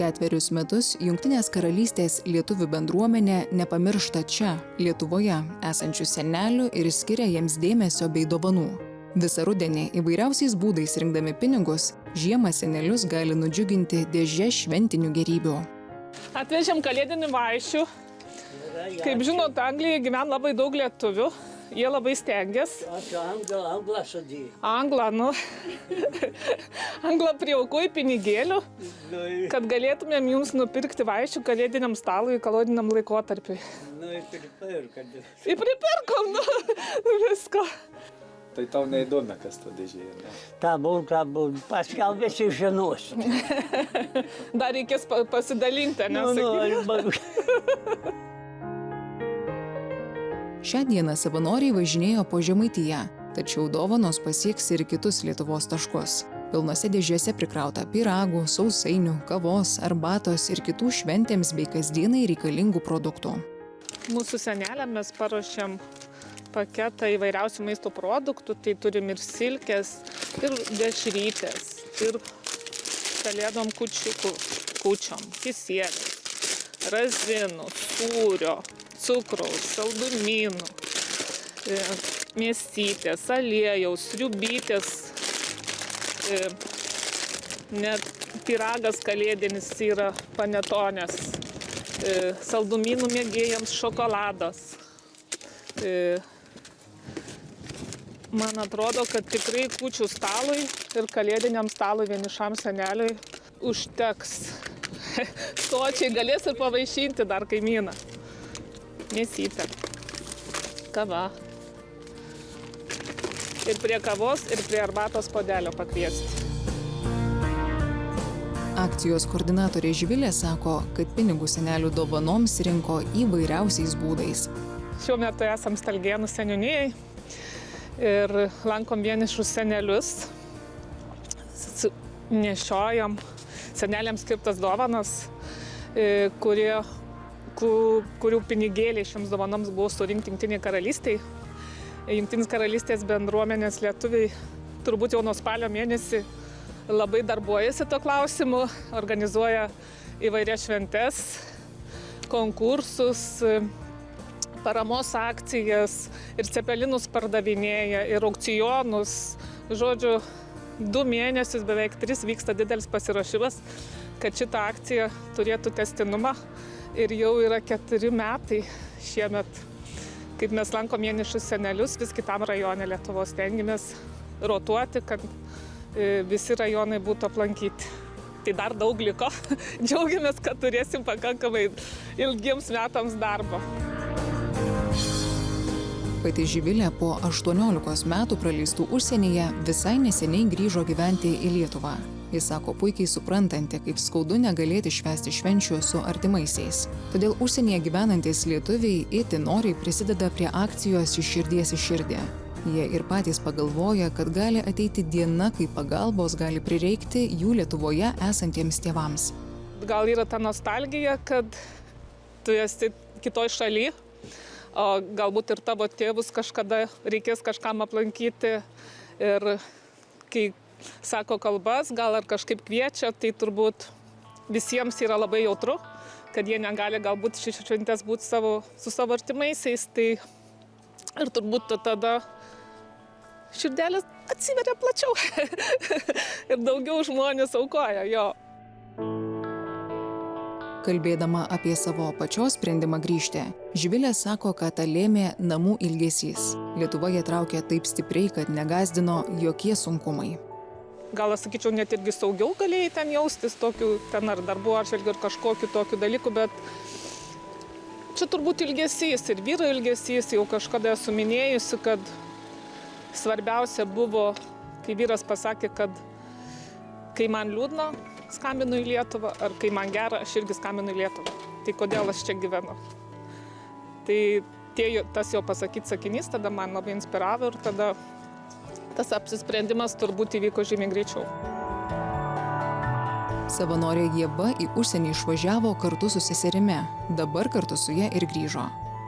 4 metus Jungtinės karalystės lietuvių bendruomenė nepamiršta čia, Lietuvoje, esančių senelių ir skiria jiems dėmesio bei dovanų. Visą rudenį įvairiausiais būdais rinkdami pinigus, žiemą senelius gali nudžiuginti dėže šventinių gėrybių. Atvežėm kalėdinių vaišių. Kaip žinot, Anglijoje gyvena labai daug lietuvių. Jie labai stengiasi. Anglą sudėjai. Anglą, Anglą priaukoju pinigėlių, kad galėtumėm jums nupirkti vaišių kalėdiniam stalui, kalėdiniam laikotarpiui. Pripirkom, visko. Tai tau neįdomi, kas ta dėžė, ne? Tabul, paskal visi žinos. Dar reikės pasidalinti, nes Šią dieną savanoriai važinėjo po Žemaitiją, tačiau dovanos pasieks ir kitus Lietuvos taškus. Pilnose dėžėse prikrauta pyragų, sausainių, kavos, arbatos ir kitų šventėms bei kasdienai reikalingų produktų. Mūsų seneliam mes paruošėm paketą įvairiausių maisto produktų, tai turim ir silkės, ir dešrytės, ir kalėdom kūčiom, kisieliais, razinų, sūrio, cukraus, saldumynų, mėsytės, aliejaus, sriubytės, net pyragas kalėdinis yra panetonės, saldumynų mėgėjams šokoladas. Man atrodo, kad tikrai kūčių stalui ir kalėdiniam stalui vienišam seneliui užteks. Sočiai galės ir pavaišinti dar kaimyną. Mėsytė, kava. Ir prie kavos, ir prie arbatos puodelio pakviesti. Akcijos koordinatorė Živilė sako, kad pinigus senelių dovanoms rinko įvairiausiais būdais. Šiuo metu esam Stalgėnų seniūnijai ir lankom vienišus senelius. Nešiojam seneliams skirtas dovanas, kurių pinigėliai šiems dovanoms buvo surinkti Jungtinėje karalystėje. Jungtinės karalystės bendruomenės lietuviai turbūt jau nuo spalio mėnesį labai darbuojasi tuo klausimu, organizuoja įvairias šventes, konkursus, paramos akcijas ir cepelinus pardavinėja, ir aukcionus. Žodžiu, 2 mėnesius, beveik 3 vyksta didelis pasiruošimas, kad šitą akciją turėtų tęstinumą. Ir jau yra 4 metai šiemet, kaip mes lankom vienišus senelius vis kitam rajone Lietuvos. Stengiamės rotuoti, kad visi rajonai būtų aplankyti. Tai dar daug liko. Džiaugiamės, kad turėsim pakankamai ilgiems metams darbo. Pati Živilė po 18 metų praleistų užsienyje visai neseniai grįžo gyventi į Lietuvą. Jis sako puikiai suprantanti, kaip skaudu negalėti švęsti švenčių su artimaisiais. Todėl užsienyje gyvenantys lietuviai itin noriai prisideda prie akcijos iš širdies į širdį. Jie ir patys pagalvoja, kad gali ateiti diena, kai pagalbos gali prireikti jų Lietuvoje esantiems tėvams. Gal yra ta nostalgija, kad tu esi kitoj šaly, o galbūt ir tavo tėvus kažkada reikės kažkam aplankyti. Ir kai sako kalbas, gal ar kažkaip kviečia, tai turbūt visiems yra labai jautru, kad jie negali galbūt šventės būti su savo artimaisiais. Tai ir turbūt tada širdelės atsiveria plačiau ir daugiau žmonės aukoja jo. Kalbėdama apie savo pačios sprendimą grįžti, Živilė sako, kad tą lėmė namų ilgesys. Lietuva ją traukė taip stipriai, kad negąsdino jokie sunkumai. Gal aš sakyčiau, net irgi saugiau galėjai ten jaustis tokių, ten ar darbų atžvilgiu, ar kažkokiu tokiu dalyku, bet čia turbūt ilgesys ir vyro ilgesys. Jau kažkada esu minėjusi, kad svarbiausia buvo, kai vyras pasakė, kad kai man liūdna, skambinu į Lietuvą, ar kai man gera, aš irgi skambinu į Lietuvą. Tai kodėl aš čia gyvenu? Tai tas jo pasakyt sakinys tada man labai inspiravo ir tada tas apsisprendimas turbūt įvyko žymiai greičiau. Savanorė Ieva į užsienį išvažiavo kartu su seserimi, dabar kartu su ja ir grįžo.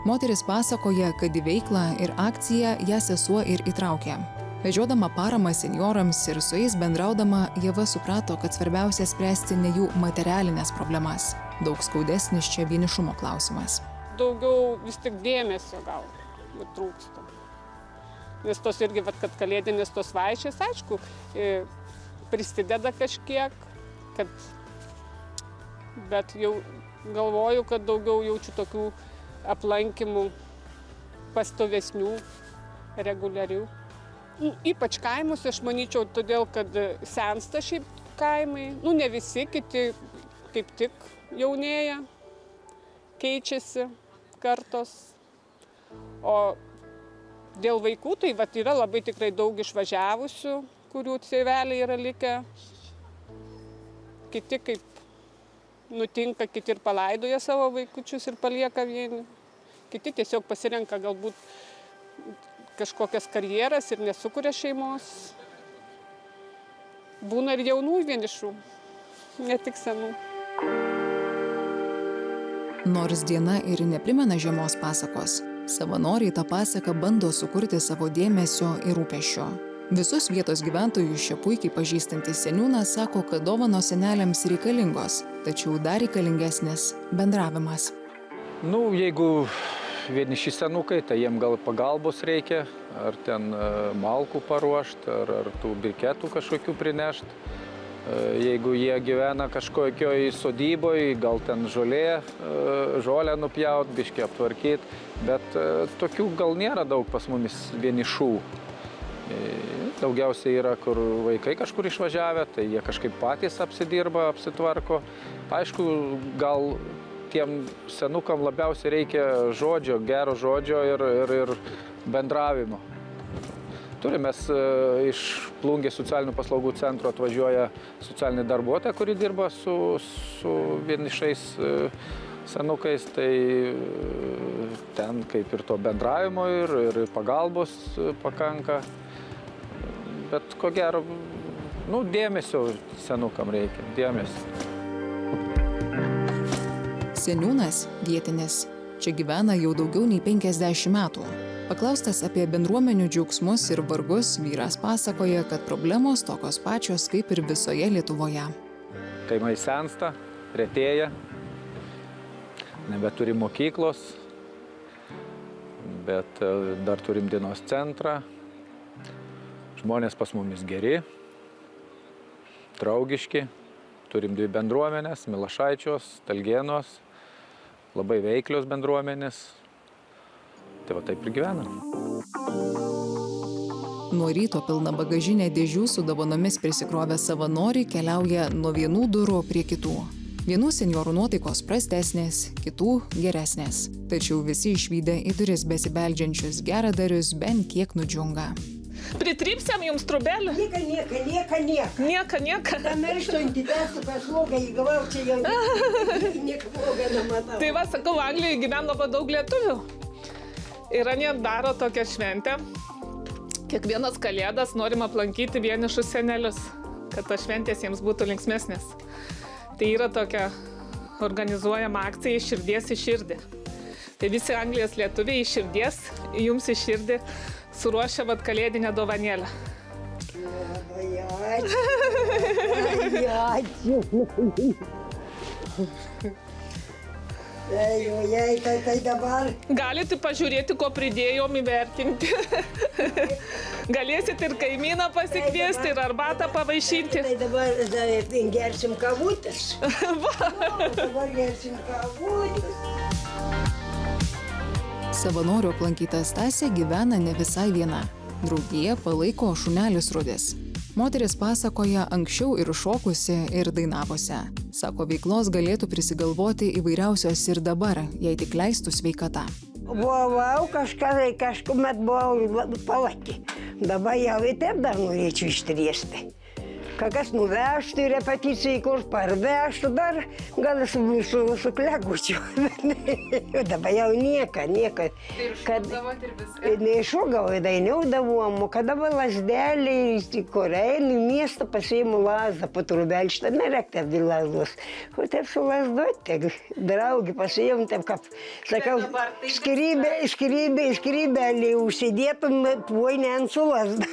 Moteris pasakoja, kad į veiklą ir akciją ją sesuo ir įtraukė. Vežiodama paramą senjorams ir su jais bendraudama, Ieva suprato, kad svarbiausia spręsti ne jų materialinės problemas. Daug skaudesnis čia vienišumo klausimas. Daugiau vis tik dėmesio gal trūksta. Nes tos irgi, kad kalėdinės tos vaišės, aišku, prisideda kažkiek, bet jau galvoju, kad daugiau jaučiu tokių aplankymų pastovesnių, reguliarių. Ypač kaimus, aš manyčiau, todėl, kad sensta šiaip kaimai, ne visi, kiti kaip tik jaunėja, keičiasi kartos. O dėl vaikų, tai yra labai tikrai daug išvažiavusių, kurių tėveliai yra likę. Kiti kaip nutinka, kiti ir palaidoja savo vaikučius ir palieka vieni. Kiti tiesiog pasirenka galbūt kažkokias karjeras ir nesukuria šeimos. Būna ir jaunų vienišų, ne tik senų. Nors diena ir neprimena žiemos pasakos, savanoriai tą pasaką bando sukurti savo dėmesio ir rūpesčio. Visus vietos gyventojus čia puikiai pažįstantis seniūnas sako, kad dovanos seneliams reikalingos, tačiau dar reikalingesnis bendravimas. Jeigu vieniši senukai, tai jiem gal pagalbos reikia, ar ten malkų paruošti, ar tų birketų kažkokių prinešti. Jeigu jie gyvena kažkokioj sodyboje, gal ten žolę nupjaut, biškį aptvarkyti, bet tokių gal nėra daug pas mumis vienišų. Daugiausiai yra, kur vaikai kažkur išvažiavę, tai jie kažkaip patys apsidirba, apsitvarko. Aišku, gal tiem senukam labiausiai reikia žodžio, gero žodžio ir bendravimo. Turime iš Plungės socialinių paslaugų centro atvažiuoja socialinė darbuotoja, kuri dirba su vienišais senukais, tai ten kaip ir to bendravimo ir pagalbos pakanka. Bet ko gero, dėmesio senukam reikia, dėmesio. Seniūnas vietinis. Čia gyvena jau daugiau nei 50 metų. Paklaustas apie bendruomenių džiaugsmus ir vargus, vyras pasakoja, kad problemos tokios pačios kaip ir visoje Lietuvoje. Kaimai sensta, retėja, nebeturi mokyklos, bet dar turim dienos centrą. Žmonės pas mumis geri, draugiški, turim 2 bendruomenės, Milašaičios, Talgėnos, labai veiklios bendruomenės. Tai taip ir gyvenam. Nuo ryto pilna bagažinė dėžių su dovanomis prisikrovę savanoriai keliauja nuo vienų durų prie kitų. Vienų senjorų nuotaikos prastesnės, kitų geresnės. Tačiau visi išvydę į duris besibeldžiančius geradarius bent kiek nudžiunga. Pritrypsiam jums trubelį? Nieka. Pamirštant įdėstų paslaugą įgavau, čia jau nieko blogo nematau. Tai sakau, Anglijoje gyvena labai daug lietuvių. Ir jie daro tokią šventę. Kiekvienas kalėdas norim aplankyti vienišus senelius, kad tos šventės jiems būtų linksmesnės. Tai yra tokia organizuojama akcija iš širdies į širdį. Tai visi Anglijos lietuviai iš širdies, jums į širdį suruošia kalėdinę dovanėlę. Tai dabar. Galite pažiūrėti, ko pridėjom, įvertinti. Galėsit ir kaimyną pasikviesti, ir arbatą pavaišinti. Tai dabar gersim kavutės. Dabar gersim kavutės. Savanorių aplankyta Stasė gyvena ne visai viena. Draugiją palaiko šunelis Rudis. Moteris pasakoja anksčiau ir šokusi, ir dainavusi. Sako, veiklos galėtų prisigalvoti įvairiausios ir dabar, jei tik leistų sveikata. Buvau kažkuomet buvau palaki. Dabar jau ir taip dar norėčiau ištriesti. Kas nuvežtų į repeticiją, kur parvežtų, dar gal su klekučiu. Dabar jau nieka. Kad neiššūgavo, dainiaudavom, o kada buvo lasdelį, kur einu į miestą, pasiimu lazdą po trubelį, šitą nereikia apdi lazdos. O taip su lazdoti, draugį pasiimu, taip kaip, sakau, skrybelį užsidėtum, puoinę ant su lazdą.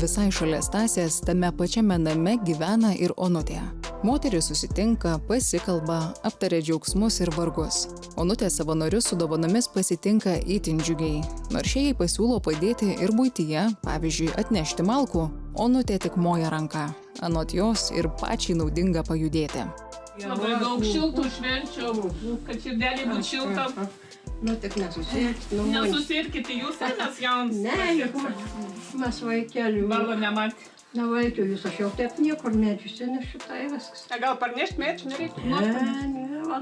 Visai šalia Stasės tame pačiame name gyvena ir Onutė. Moterys susitinka, pasikalba, aptaria džiaugsmus ir vargus. Onutė savanorius su dovanomis pasitinka itin džiugiai. Nors šie jai pasiūlo padėti ir buityje, pavyzdžiui, atnešti malkų, Onutė tik moja ranka. Anot jos ir pačiai naudinga pajudėti. Labai daug šiltų švenčių, kad širdelį būtų šilta. Nu, tik nesusirkit. Nesusirkite jūs, nes jauns. Ne, mes vaikelių. Balo nematė. Na, vaikiu, jūs aš jau taip niekur medžiusi, nes šitai viskas. Gal parnešti medžių nereikia? Ne,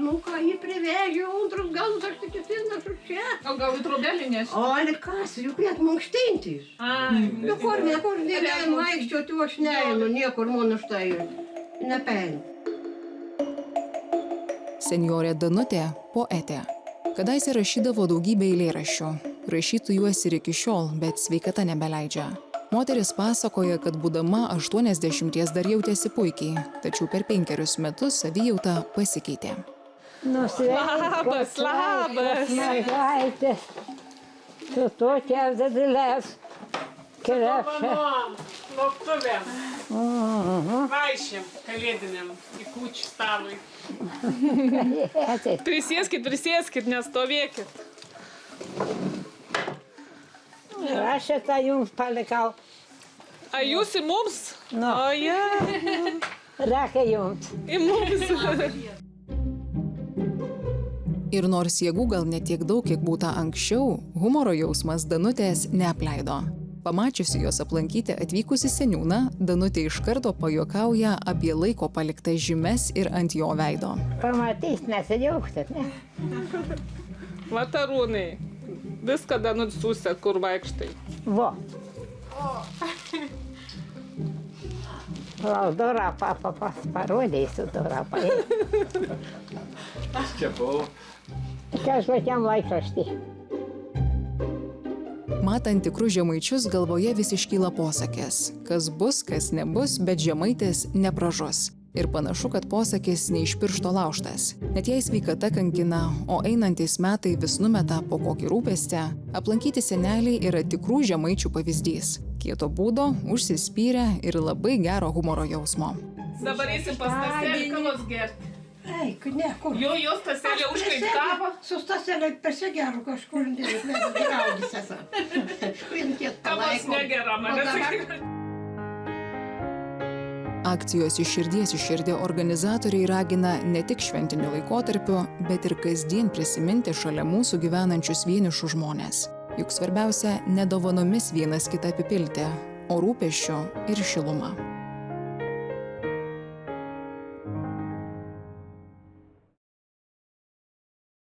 nu ką, jį privežė, antrus galus aš tik įsinašu čia. O gal į trobelį nešti? O, likas, juk net mankštintis. Nu, kur negalima vaikščioti, aš neinu, niekur man už tai nepeinu. Senjorė Danutė – poetė. Kadaise rašydavo daugybę eilėraščių. Rašytų juos ir iki šiol, bet sveikata nebeleidžia. Moteris pasakoja, kad būdama 80 dar jautėsi puikiai, tačiau per 5 metus savijauta pasikeitė. Nu, Labas, labas. mergaitės, tu tokia didelės, krepšė. Laukuvėm. Vaišėm kalėdiniam į kūčių stalui. Prisėskit, nestovėkit. Aš šitą jums palikau. A jūs į mums? Nu. O, ja. Reikia jums. Į mums. Ir nors jėgų gal ne tiek daug, kiek būta anksčiau, humoro jausmas Danutės neapleido. Pamačiusi jos aplankyti atvykusi seniūną, Danutė iš karto pajuokauja apie laiko paliktas žymes ir ant jo veido. Pamatys, nesidžiaugsit, ne? Vatarūnai, viską Danutė, kur vaikštai. Vo. Laudorą parodysiu, dorą paėsiu. Čia buvau. Kažkokiam laikraštį. Matant tikrus žemaičius, galvoje vis iškyla posakis. Kas bus, kas nebus, bet žemaitis nepražus. Ir panašu, kad posakis ne iš piršto laužtas. Net jei sveikata kankina, o einantys metai vis numeta po kokį rūpestį, aplankyti seneliai yra tikrų žemaičių pavyzdys. Kieto būdo, užsispyrę ir labai gero humoro jausmo. Dabar eisim pas Staselį kavos gerti. Eik, ne, kur? Jo Staselė užkait kavą. Su Staselė pasigeru kažkur, mes geraudys esame. Kavos negera, manęs. Akcijos iš širdies į širdį organizatoriai ragina ne tik šventiniu laikotarpiu, bet ir kasdien prisiminti šalia mūsų gyvenančius vienišus žmones. Juk svarbiausia ne dovanomis vienas kitą apipilti, o rūpesčiu ir šiluma.